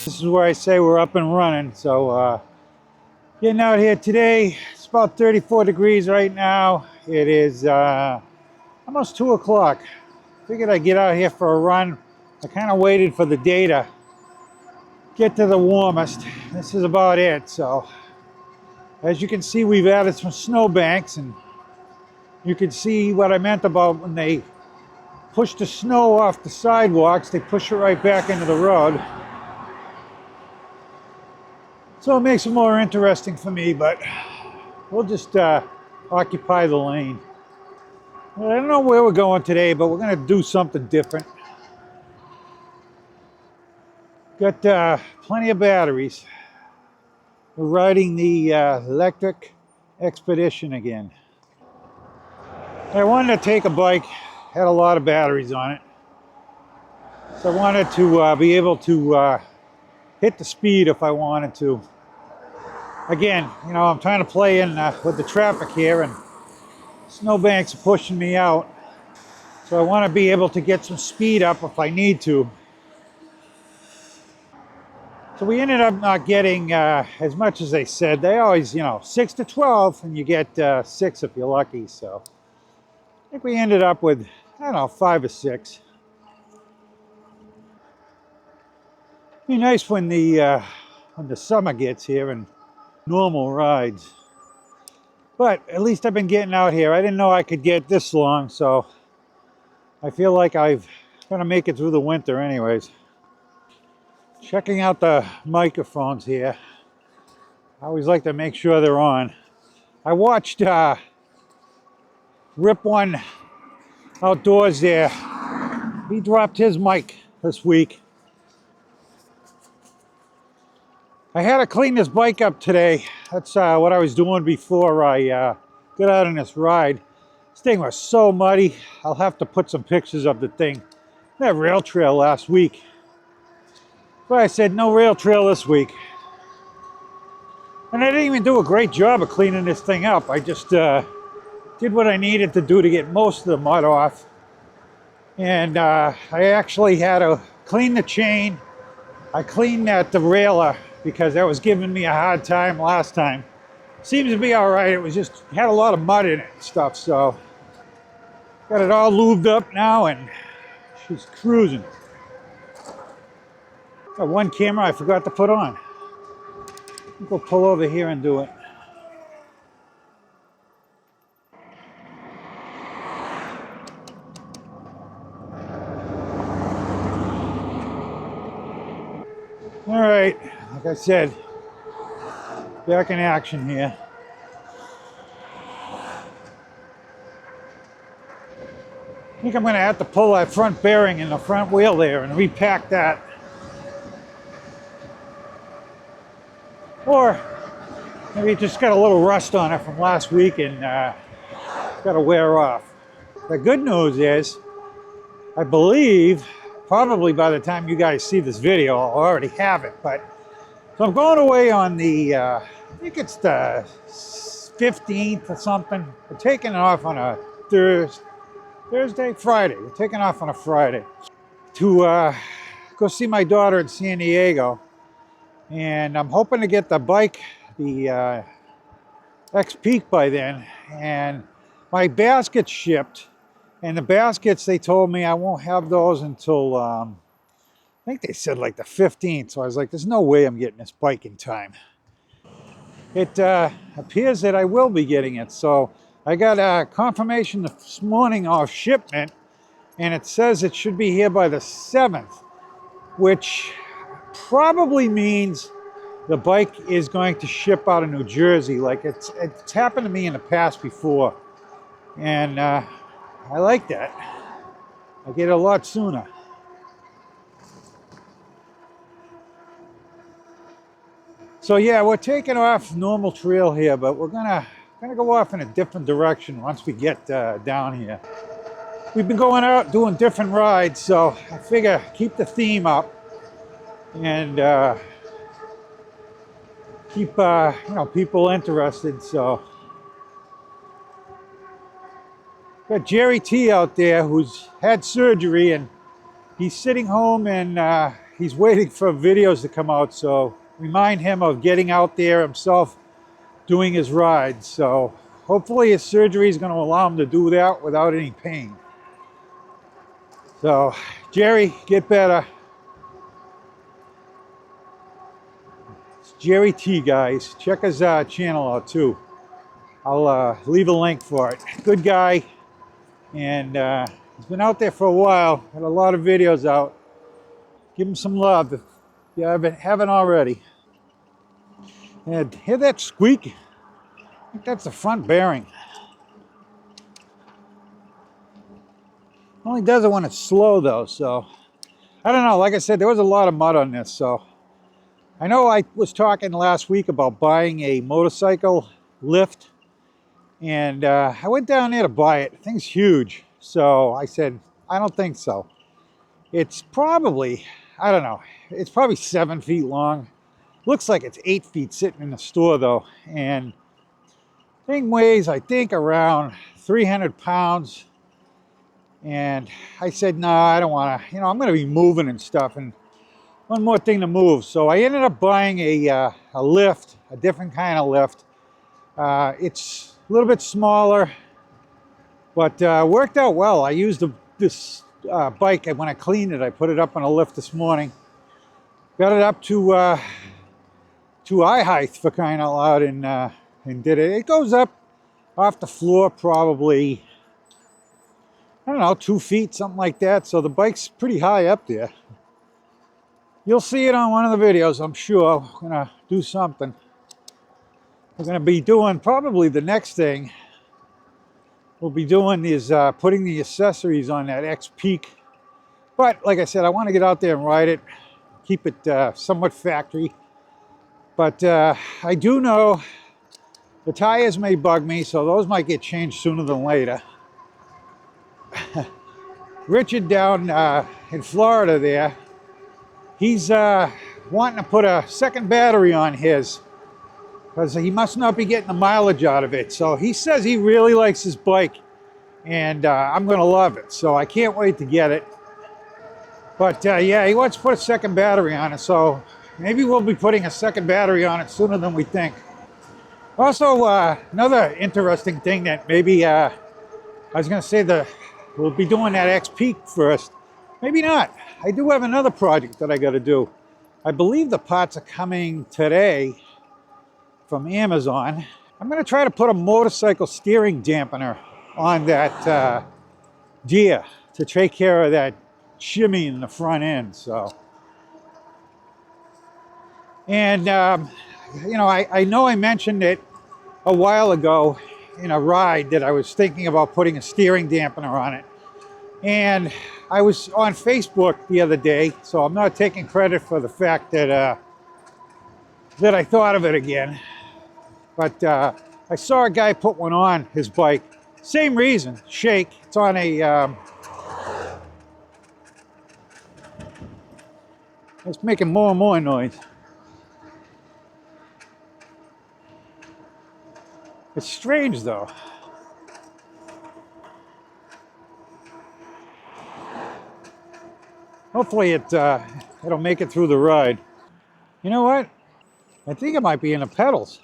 This is where I say we're up and running. So getting out here today. It's about 34 degrees right now. It is almost 2 o'clock. Figured I'd get out here for a run. I kind of waited for the day to get to the warmest. This is about it. So as you can see, we've added some snow banks, and you can see what I meant about when they push the snow off the sidewalks, they push it right back into the road. So it makes it more interesting for me, but we'll just occupy the lane. I don't know where we're going today, but we're going to do something different. Got plenty of batteries. We're riding the electric expedition again. I wanted to take a bike, had a lot of batteries on it. So I wanted to be able to hit the speed if I wanted to. Again, you know, I'm trying to play in with the traffic here, and snowbanks are pushing me out. So I want to be able to get some speed up if I need to. So we ended up not getting as much as they said. They always, you know, 6 to 12, and you get 6 if you're lucky. So I think we ended up with, I don't know, 5 or 6. Be nice when the summer gets here and normal rides. But at least I've been getting out here. I didn't know I could get this long, so I feel like I've gonna make it through the winter anyways. Checking out the microphones here. I always like to make sure they're on. I watched Rip One Outdoors there. He dropped his mic this week. I had to clean this bike up today. That's what I was doing before I got out on this ride. This thing was so muddy. I'll have to put some pictures of the thing. That rail trail last week. But I said no rail trail this week. And I didn't even do a great job of cleaning this thing up. I just did what I needed to do to get most of the mud off. And I actually had to clean the chain. I cleaned that derailleur because that was giving me a hard time last time. Seems to be all right. It was just had a lot of mud in it and stuff. So got it all lubed up now, and she's cruising. Got one camera I forgot to put on. We'll pull over here and do it. All right, like I said, back in action here. I think I'm going to have to pull that front bearing in the front wheel there and repack that. Or maybe it just got a little rust on it from last week and got to wear off. The good news is, I believe, probably by the time you guys see this video, I'll already have it. But so I'm going away on the, I think it's the 15th or something. We're taking it off on a Friday. We're taking off on a Friday to go see my daughter in San Diego. And I'm hoping to get the bike, the X-Peak by then. And my baskets shipped. And the baskets, they told me I won't have those until, I think they said like the 15th. So I was like, there's no way I'm getting this bike in time. It appears that I will be getting it. So I got a confirmation this morning of shipment, and it says it should be here by the 7th, which probably means the bike is going to ship out of New Jersey. Like it's happened to me in the past before, and I like that. I get it a lot sooner. So yeah, we're taking off normal trail here, but we're gonna go off in a different direction once we get down here. We've been going out doing different rides, so I figure keep the theme up and keep you know, people interested. So got Jerry T out there who's had surgery, and he's sitting home, and he's waiting for videos to come out, so remind him of getting out there himself, doing his rides. So hopefully his surgery is going to allow him to do that without any pain. So Jerry, get better. It's Jerry T, guys. Check his channel out too. I'll leave a link for it. Good guy, and he's been out there for a while. Had a lot of videos out. Give him some love if you haven't already. And hear that squeak? I think that's the front bearing. Only does it when it's slow though, so I don't know. Like I said, there was a lot of mud on this, so I know I was talking last week about buying a motorcycle lift, and I went down there to buy it. The thing's huge, so I said, I don't think so. It's probably, I don't know, it's probably 7 feet long. Looks like it's 8 feet sitting in the store though, and the thing weighs, I think, around 300 pounds. And I said, no, I don't want to, I'm going to be moving and stuff, and one more thing to move. So I ended up buying a lift, a different kind of lift. It's a little bit smaller, but worked out well. I used this bike, and when I cleaned it, I put it up on a lift this morning. Got it up to eye height, for crying out loud, and did it. It goes up off the floor probably, I don't know, 2 feet, something like that. So the bike's pretty high up there. You'll see it on one of the videos, I'm sure. We're gonna do something. We're gonna be doing, probably the next thing we'll be doing is putting the accessories on that X-Peak. But like I said, I want to get out there and ride it, keep it somewhat factory. But I do know the tires may bug me, so those might get changed sooner than later. Richard down in Florida there, he's wanting to put a second battery on his, because he must not be getting the mileage out of it. So he says he really likes his bike, and I'm going to love it. So I can't wait to get it. But yeah, he wants to put a second battery on it. So maybe we'll be putting a second battery on it sooner than we think. Also, another interesting thing that maybe, I was going to say we'll be doing that X-Peak first. Maybe not. I do have another project that I got to do. I believe the parts are coming today from Amazon. I'm going to try to put a motorcycle steering dampener on that gear to take care of that shimmy in the front end. So, and I know I mentioned it a while ago in a ride that I was thinking about putting a steering dampener on it. And I was on Facebook the other day, so I'm not taking credit for the fact that that I thought of it again. But I saw a guy put one on his bike. Same reason, shake. It's on a, it's making more and more noise. It's strange though. Hopefully it'll make it through the ride. You know what? I think it might be in the pedals.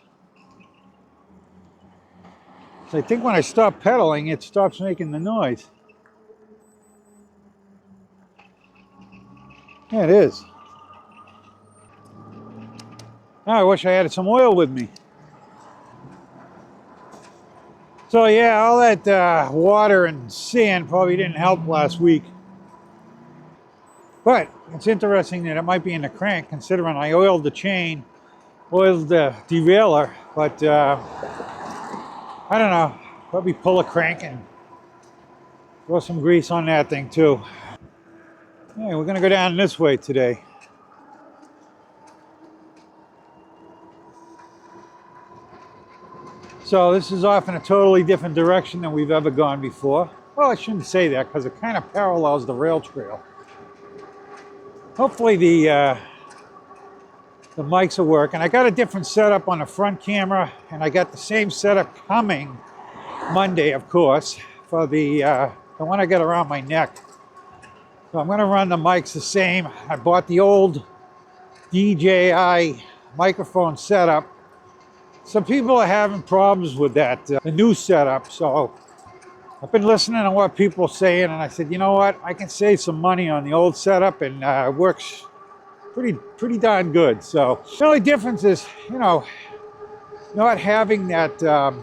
So I think when I stop pedaling, it stops making the noise. Yeah, it is. Now I wish I had some oil with me. So yeah, all that water and sand probably didn't help last week. But it's interesting that it might be in the crank, considering I oiled the chain, oiled the derailleur, but I don't know, probably pull a crank and throw some grease on that thing too. Yeah, we're gonna go down this way today. So this is off in a totally different direction than we've ever gone before. Well, I shouldn't say that because it kind of parallels the rail trail. Hopefully the mics will work. And I got a different setup on the front camera, and I got the same setup coming Monday, of course, for the one I got around my neck. So I'm going to run the mics the same. I bought the old DJI microphone setup. Some people are having problems with that, the new setup. So I've been listening to what people are saying, and I said, you know what? I can save some money on the old setup, and it works pretty darn good. So the only difference is, not having that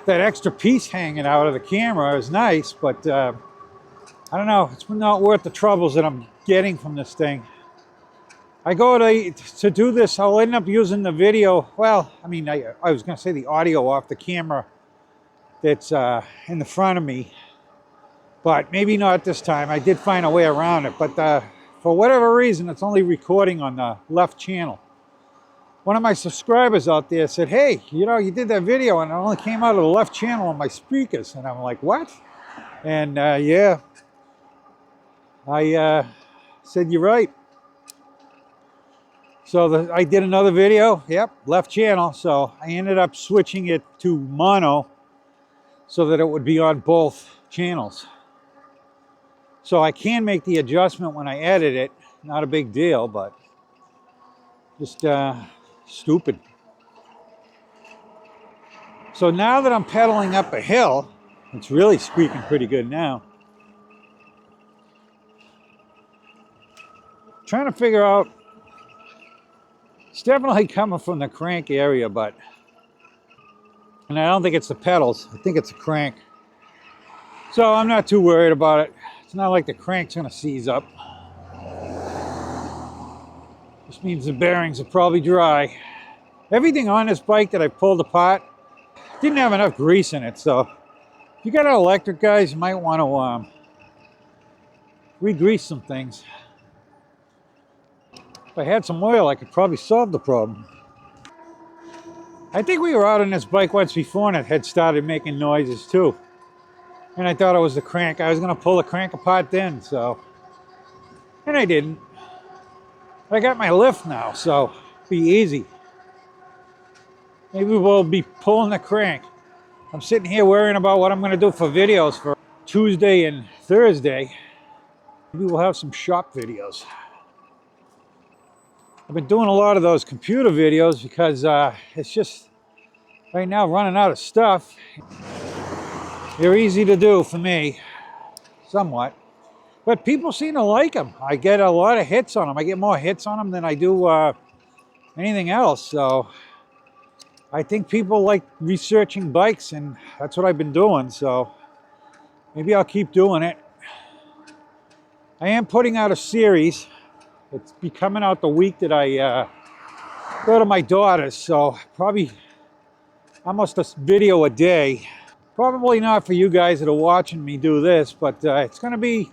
extra piece hanging out of the camera is nice, but I don't know. It's not worth the troubles that I'm getting from this thing. I go to do this, I'll end up using the video. Well, I mean, I was going to say the audio off the camera that's in the front of me, but maybe not this time. I did find a way around it, but for whatever reason, it's only recording on the left channel. One of my subscribers out there said, hey, you did that video and it only came out of the left channel on my speakers. And I'm like, what? And yeah, I said, you're right. So I did another video, yep, left channel. So I ended up switching it to mono so that it would be on both channels. So I can make the adjustment when I edit it. Not a big deal, but just stupid. So now that I'm pedaling up a hill, it's really squeaking pretty good now. Trying to figure out, it's definitely coming from the crank area, and I don't think it's the pedals, I think it's the crank. So I'm not too worried about it. It's not like the crank's gonna seize up. This means the bearings are probably dry. Everything on this bike that I pulled apart didn't have enough grease in it, so if you got an electric, guys, you might want to re-grease some things. If I had some oil, I could probably solve the problem. I think we were out on this bike once before and it had started making noises too. And I thought it was the crank. I was going to pull the crank apart then, and I didn't. I got my lift now, so it'll be easy. Maybe we'll be pulling the crank. I'm sitting here worrying about what I'm going to do for videos for Tuesday and Thursday. Maybe we'll have some shop videos. I've been doing a lot of those computer videos because it's just right now running out of stuff. They're easy to do for me, somewhat. But people seem to like them. I get a lot of hits on them. I get more hits on them than I do anything else. So I think people like researching bikes, and that's what I've been doing. So maybe I'll keep doing it. I am putting out a series. It's be coming out the week that I go to my daughter's. So probably almost a video a day. Probably not for you guys that are watching me do this, but it's going to be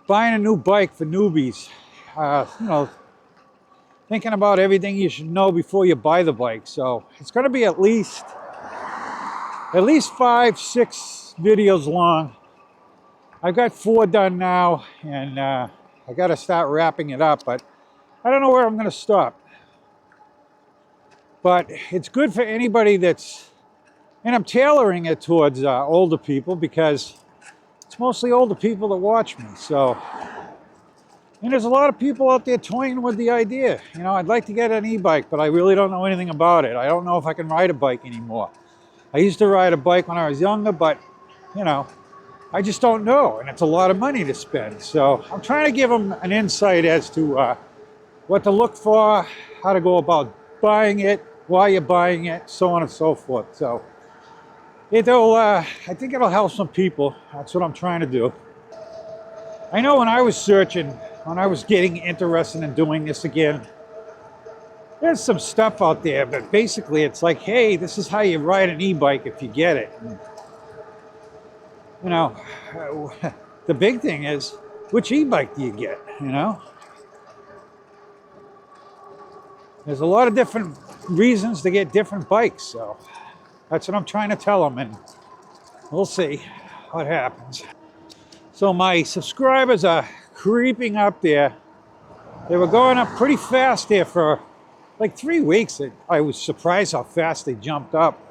buying a new bike for newbies. Thinking about everything you should know before you buy the bike. So it's going to be at least 5-6 videos long. I've got 4 done now, and I got to start wrapping it up, but I don't know where I'm going to stop. But it's good for anybody and I'm tailoring it towards older people because it's mostly older people that watch me. So, and there's a lot of people out there toying with the idea. I'd like to get an e-bike, but I really don't know anything about it. I don't know if I can ride a bike anymore. I used to ride a bike when I was younger, but I just don't know, and it's a lot of money to spend. So I'm trying to give them an insight as to what to look for, how to go about buying it, why you're buying it, so on and so forth. So I think it'll help some people. That's what I'm trying to do. I know when I was searching, when I was getting interested in doing this again, there's some stuff out there, but basically it's like, hey, this is how you ride an e-bike if you get it. And, the big thing is, which e-bike do you get, There's a lot of different reasons to get different bikes, so that's what I'm trying to tell them, and we'll see what happens. So my subscribers are creeping up there. They were going up pretty fast there for like 3 weeks. I was surprised how fast they jumped up.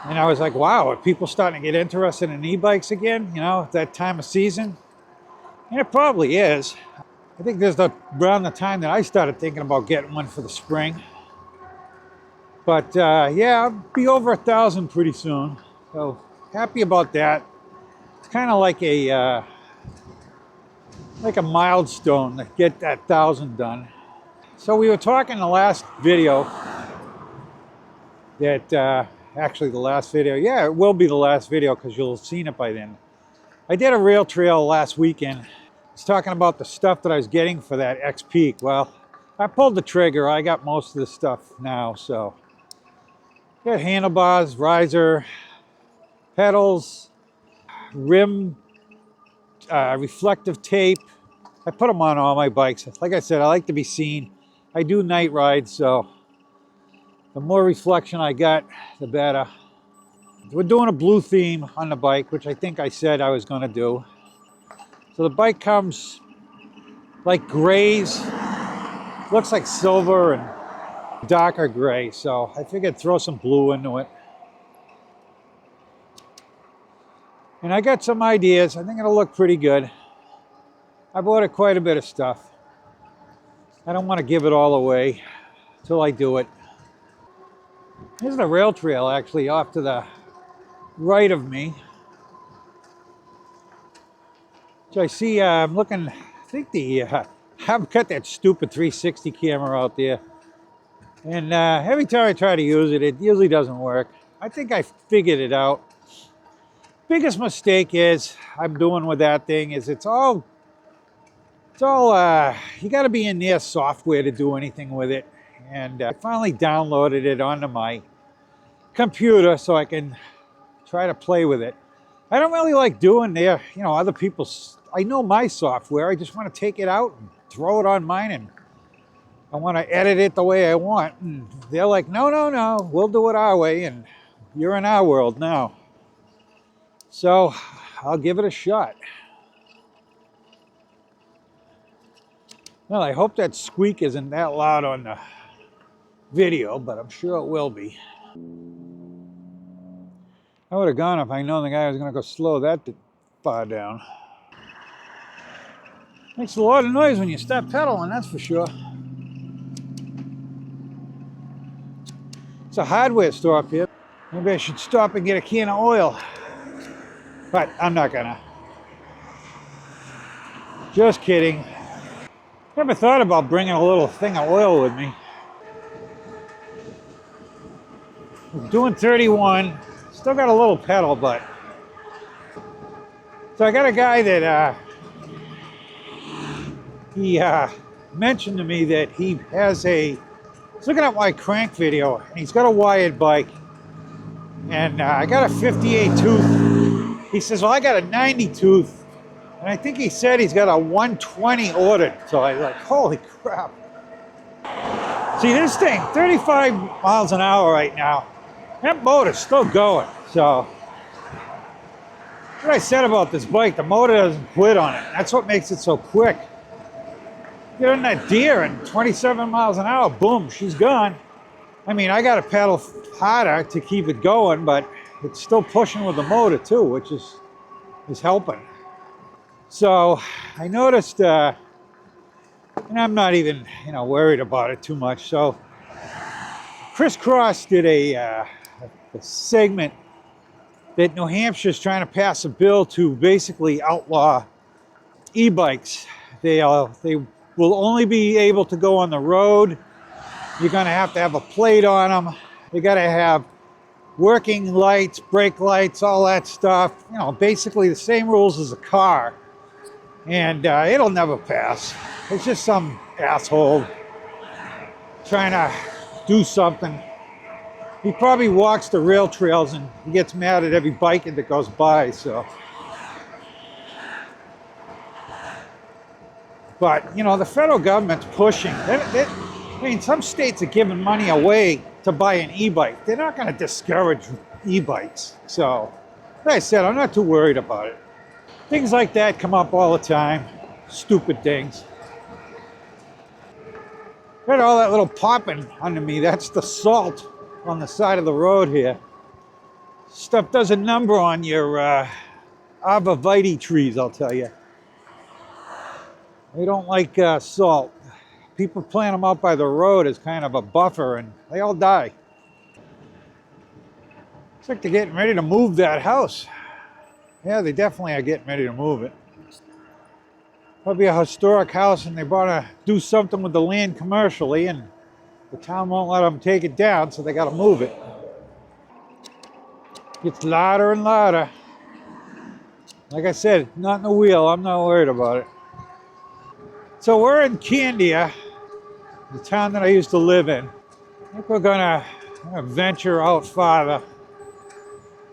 And I was like, wow, are people starting to get interested in e-bikes again, at that time of season? And it probably is. I think this is around the time that I started thinking about getting one for the spring. But yeah, I'll be over 1,000 pretty soon. So happy about that. It's kind of like a milestone to get that 1,000 done. So we were talking in the last video that actually the last video, yeah, it will be the last video because you'll have seen it by then. I did a rail trail last weekend. I was talking about the stuff that I was getting for that X Peak. Well, I pulled the trigger. I got most of the stuff now. So got handlebars, riser, pedals, rim, reflective tape. I put them on all my bikes. Like I said, I like to be seen. I do night rides, so the more reflection I got, the better. We're doing a blue theme on the bike, which I think I said I was going to do. So the bike comes like grays, looks like silver and darker gray. So I figured throw some blue into it. And I got some ideas. I think it'll look pretty good. I've ordered quite a bit of stuff. I don't want to give it all away until I do it. Here's the rail trail actually off to the right of me. So I see, I'm looking, I think I've got that stupid 360 camera out there. And every time I try to use it, it usually doesn't work. I think I figured it out. Biggest mistake is I'm doing with that thing is it's all you got to be in their software to do anything with it. And I finally downloaded it onto my computer so I can try to play with it. I don't really like doing other people's. I know my software. I just want to take it out and throw it on mine, and I want to edit it the way I want. And they're like, no, no, no, we'll do it our way, and you're in our world now. So I'll give it a shot. Well, I hope that squeak isn't that loud on the video, but I'm sure it will be. I would have gone if I known the guy was going to go slow that far down. Makes a lot of noise when you start pedaling, that's for sure. It's a hardware store up here. Maybe I should stop and get a can of oil. But I'm not gonna. Just kidding. Never thought about bringing a little thing of oil with me. I'm doing 31. Still got a little pedal, but. So I got a guy that he mentioned to me that he has he's looking at my crank video, and he's got a wired bike. And I got a 58 tooth. He says, well, I got a 90 tooth. And I think he said he's got a 120 ordered. So I was like, holy crap. See, this thing, 35 miles an hour right now. That motor's still going. So what I said about this bike, the motor doesn't quit on it. That's what makes it so quick. Get on that deer and 27 miles an hour, boom, she's gone. I mean, I got to pedal harder to keep it going, but it's still pushing with the motor too, which is helping. So I noticed, and I'm not even worried about it too much. So Chris Cross did a segment that New Hampshire's trying to pass a bill to basically outlaw e-bikes. They will only be able to go on the road. You're going to have a plate on them. You got to have working lights, brake lights, all that stuff. Basically the same rules as a car. And it'll never pass. It's just some asshole trying to do something. He probably walks the rail trails and he gets mad at every biker that goes by. So, but the federal government's pushing. I mean, some states are giving money away to buy an e-bike. They're not going to discourage e-bikes. So, like I said, I'm not too worried about it. Things like that come up all the time. Stupid things. Got all that little popping under me. That's the salt on the side of the road here. Stuff does a number on your arborvitae trees, I'll tell you. They don't like salt. People plant them out by the road as kind of a buffer, and they all die. Looks like they're getting ready to move that house. Yeah, they definitely are getting ready to move it. Probably a historic house, and they want to do something with the land commercially, and the town won't let them take it down, so they got to move it. Gets louder and louder. Like I said, not in the wheel. I'm not worried about it. So we're in Candia, the town that I used to live in. I think we're gonna venture out farther.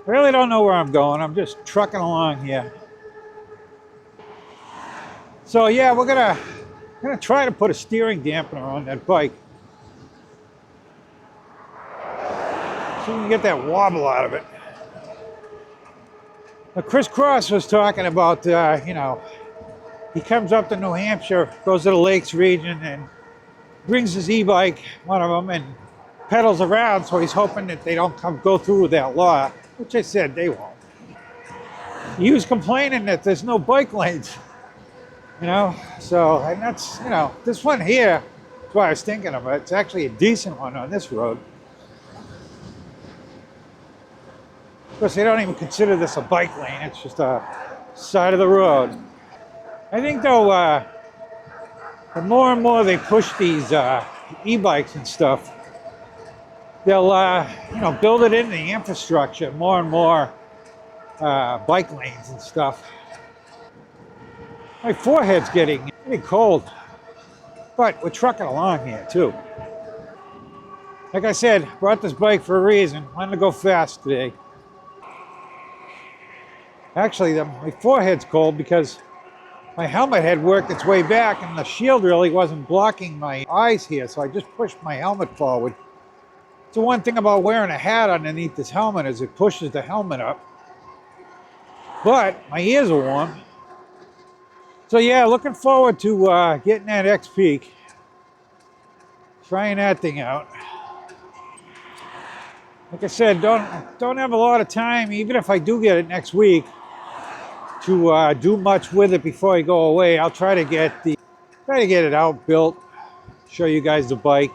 I really don't know where I'm going. I'm just trucking along here. So yeah, we're gonna try to put a steering dampener on that bike so we can get that wobble out of it. Now, Chris Cross was talking about, he comes up to New Hampshire, goes to the Lakes region, and brings his e-bike, one of them, and pedals around. So he's hoping that they don't go through with that law, which I said they won't. He was complaining that there's no bike lanes, So, and that's, this one here, that's why I was thinking of it. It's actually a decent one on this road. Of course, they don't even consider this a bike lane. It's just a side of the road. I think, though, the more and more they push these e-bikes and stuff, they'll, build it into the infrastructure, more and more bike lanes and stuff. My forehead's getting pretty cold, but we're trucking along here, too. Like I said, brought this bike for a reason. Wanted to go fast today. Actually, my forehead's cold because my helmet had worked its way back and the shield really wasn't blocking my eyes here, so I just pushed my helmet forward. So one thing about wearing a hat underneath this helmet is it pushes the helmet up. But my ears are warm. So yeah, looking forward to getting that X-Peak. Trying that thing out. Like I said, don't have a lot of time, even if I do get it next week, to do much with it before I go away. I'll try to get it out, built, show you guys the bike.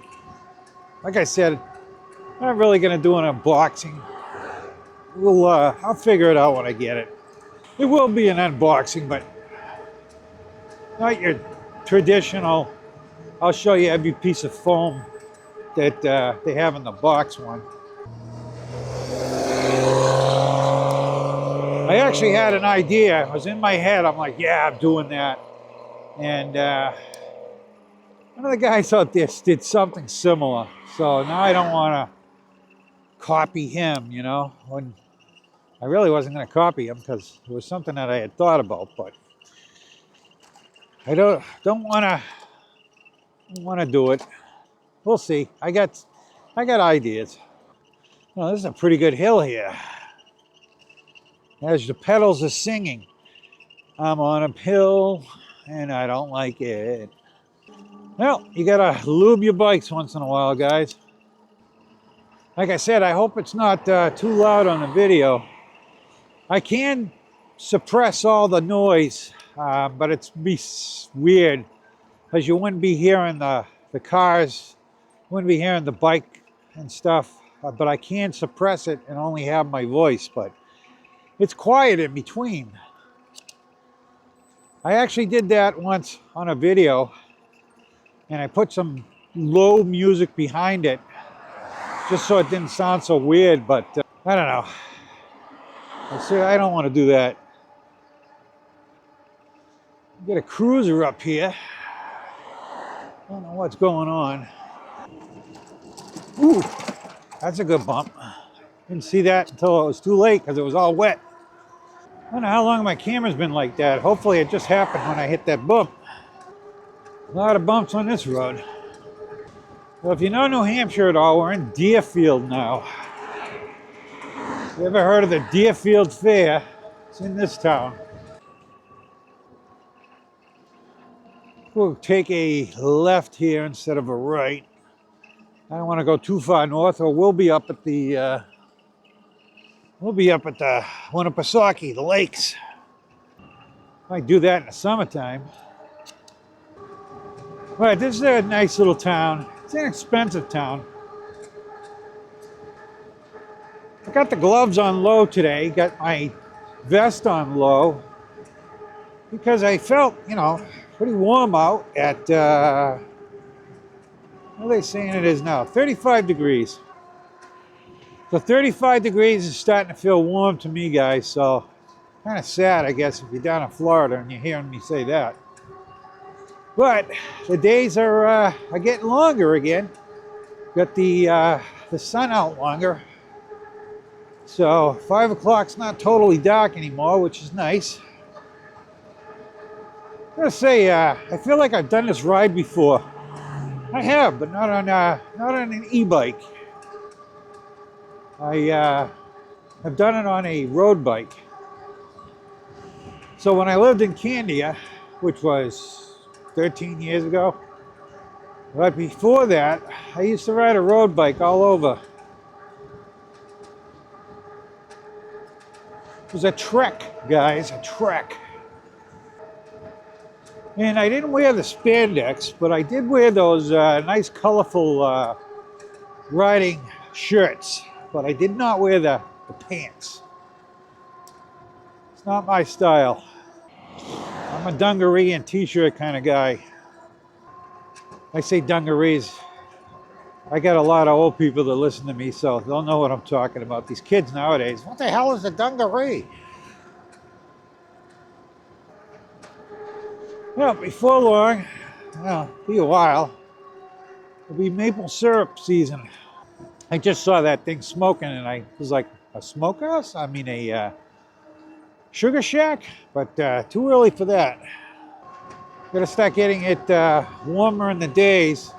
Like I said, I'm not really gonna do an unboxing. I'll figure it out when I get it. It will be an unboxing, but not your traditional. I'll show you every piece of foam that they have in the box one. I actually had an idea. It was in my head. I'm like, yeah, I'm doing that. And one of the guys out there did something similar. So now I don't want to copy him, when I really wasn't going to copy him because it was something that I had thought about, but I don't want to do it. We'll see. I got ideas. Well, this is a pretty good hill here. As the pedals are singing, I'm on a hill and I don't like it. Well, you gotta lube your bikes once in a while, guys. Like I said, I hope it's not too loud on the video. I can suppress all the noise, but it's be weird because you wouldn't be hearing the cars, wouldn't be hearing the bike and stuff. But I can suppress it and only have my voice, but it's quiet in between. I actually did that once on a video, and I put some low music behind it just so it didn't sound so weird, but I don't know. I don't want to do that. Get a cruiser up here. I don't know what's going on. Ooh, that's a good bump. Didn't see that until it was too late because it was all wet. I don't know how long my camera's been like that. Hopefully it just happened when I hit that bump. A lot of bumps on this road. Well, if you know New Hampshire at all, we're in Deerfield now. You ever heard of the Deerfield Fair? It's in this town. We'll take a left here instead of a right. I don't want to go too far north, or we'll be up at the Winnipesaukee, the lakes. Might do that in the summertime. But this is a nice little town. It's an expensive town. I got the gloves on low today, got my vest on low because I felt, pretty warm out at, what are they saying it is now? 35 degrees. So 35 degrees is starting to feel warm to me, guys. So kind of sad, I guess, if you're down in Florida and you're hearing me say that. But the days are getting longer again. Got the sun out longer. So 5 o'clock's not totally dark anymore, which is nice. I'm gonna say I feel like I've done this ride before. I have, but not on an e-bike. I have done it on a road bike. So when I lived in Candia, which was 13 years ago, right before that, I used to ride a road bike all over. It was a trek, guys, a trek. And I didn't wear the spandex, but I did wear those nice colorful riding shirts. But I did not wear the pants. It's not my style. I'm a dungaree and t-shirt kind of guy. I say dungarees. I got a lot of old people that listen to me, so they'll know what I'm talking about. These kids nowadays, what the hell is a dungaree? Well, before long, well, be a while, it'll be maple syrup season. I just saw that thing smoking, and I was like, a smokehouse? I mean, a sugar shack? But too early for that. Gotta start getting it warmer in the days.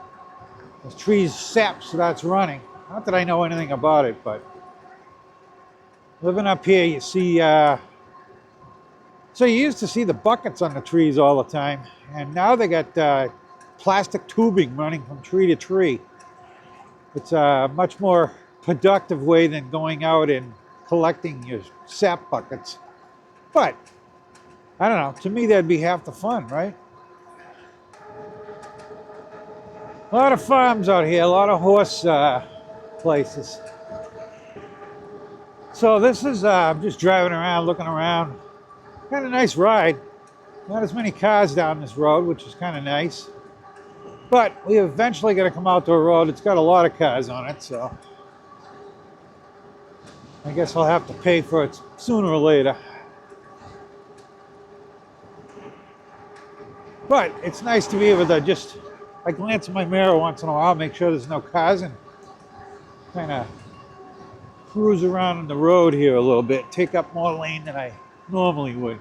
The tree's sap starts running. Not that I know anything about it, but living up here, you see. So you used to see the buckets on the trees all the time, and now they got plastic tubing running from tree to tree. It's a much more productive way than going out and collecting your sap buckets. But I don't know. To me, that'd be half the fun, right? A lot of farms out here, a lot of horse places. So this is, I'm just driving around, looking around. Got a nice ride. Not as many cars down this road, which is kind of nice. But we eventually got to come out to a road. It's got a lot of cars on it, so I guess I'll have to pay for it sooner or later. But it's nice to be able to just, I glance in my mirror once in a while, make sure there's no cars, and kind of cruise around on the road here a little bit, take up more lane than I normally would.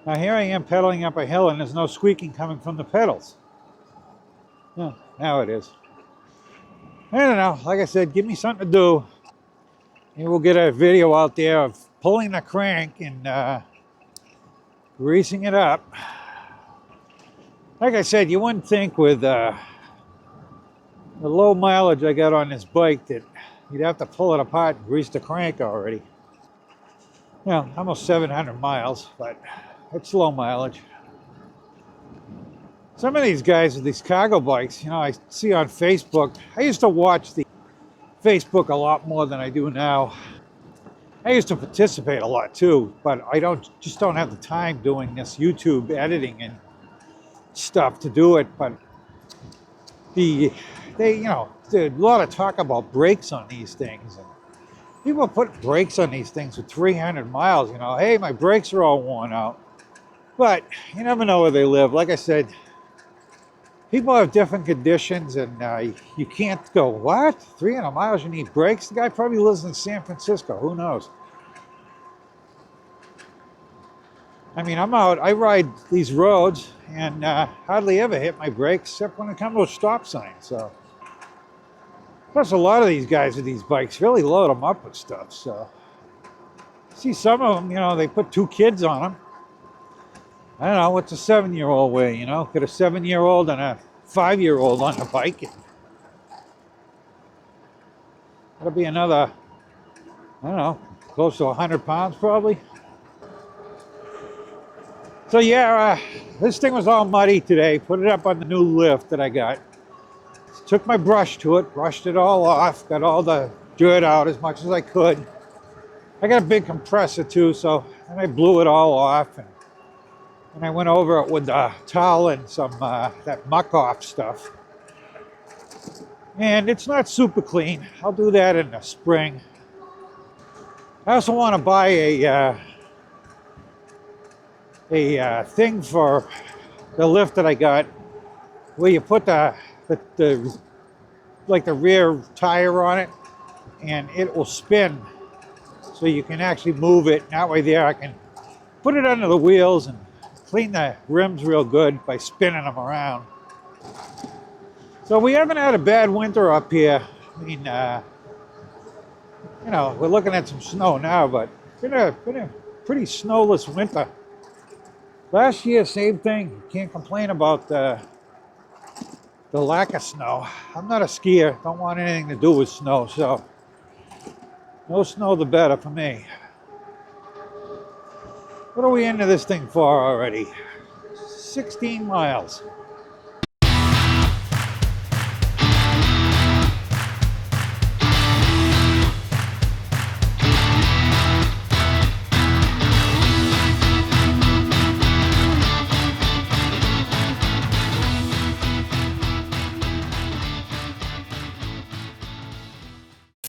Now here I am pedaling up a hill, and there's no squeaking coming from the pedals. Oh, now it is. I don't know. Like I said, give me something to do. Maybe we'll get a video out there of pulling the crank and greasing it up. Like I said, you wouldn't think with the low mileage I got on this bike that you'd have to pull it apart and grease the crank already. Well, almost 700 miles, but it's low mileage. Some of these guys with these cargo bikes, I see on Facebook. I used to watch the Facebook a lot more than I do now. I used to participate a lot too, but I just don't have the time doing this YouTube editing and stuff to do it. But there's a lot of talk about brakes on these things, and people put brakes on these things with 300 miles. Hey, my brakes are all worn out. But you never know where they live. Like I said, people have different conditions, and you can't go, what? 300 miles, you need brakes? The guy probably lives in San Francisco. Who knows? I mean, I'm out, I ride these roads and hardly ever hit my brakes except when it comes to a stop sign. So, plus a lot of these guys with these bikes really load them up with stuff. So, see some of them, they put 2 kids on them. I don't know, what's a 7-year-old weigh, Get a 7-year-old and a 5-year-old on a bike. That'll be another, I don't know, close to 100 pounds probably. So yeah, this thing was all muddy today. Put it up on the new lift that I got. Took my brush to it, brushed it all off, got all the dirt out as much as I could. I got a big compressor too, so and I blew it all off, and I went over it with a towel and some that muck off stuff. And it's not super clean. I'll do that in the spring. I also want to buy a thing for the lift that I got, where you put the like the rear tire on it, and it will spin, so you can actually move it. And that way, there I can put it under the wheels and clean the rims real good by spinning them around. So we haven't had a bad winter up here. I mean, we're looking at some snow now, but it's been a pretty snowless winter. Last year, same thing. Can't complain about the lack of snow. I'm not a skier. Don't want anything to do with snow, so no snow the better for me. What are we into this thing for already? 16 miles.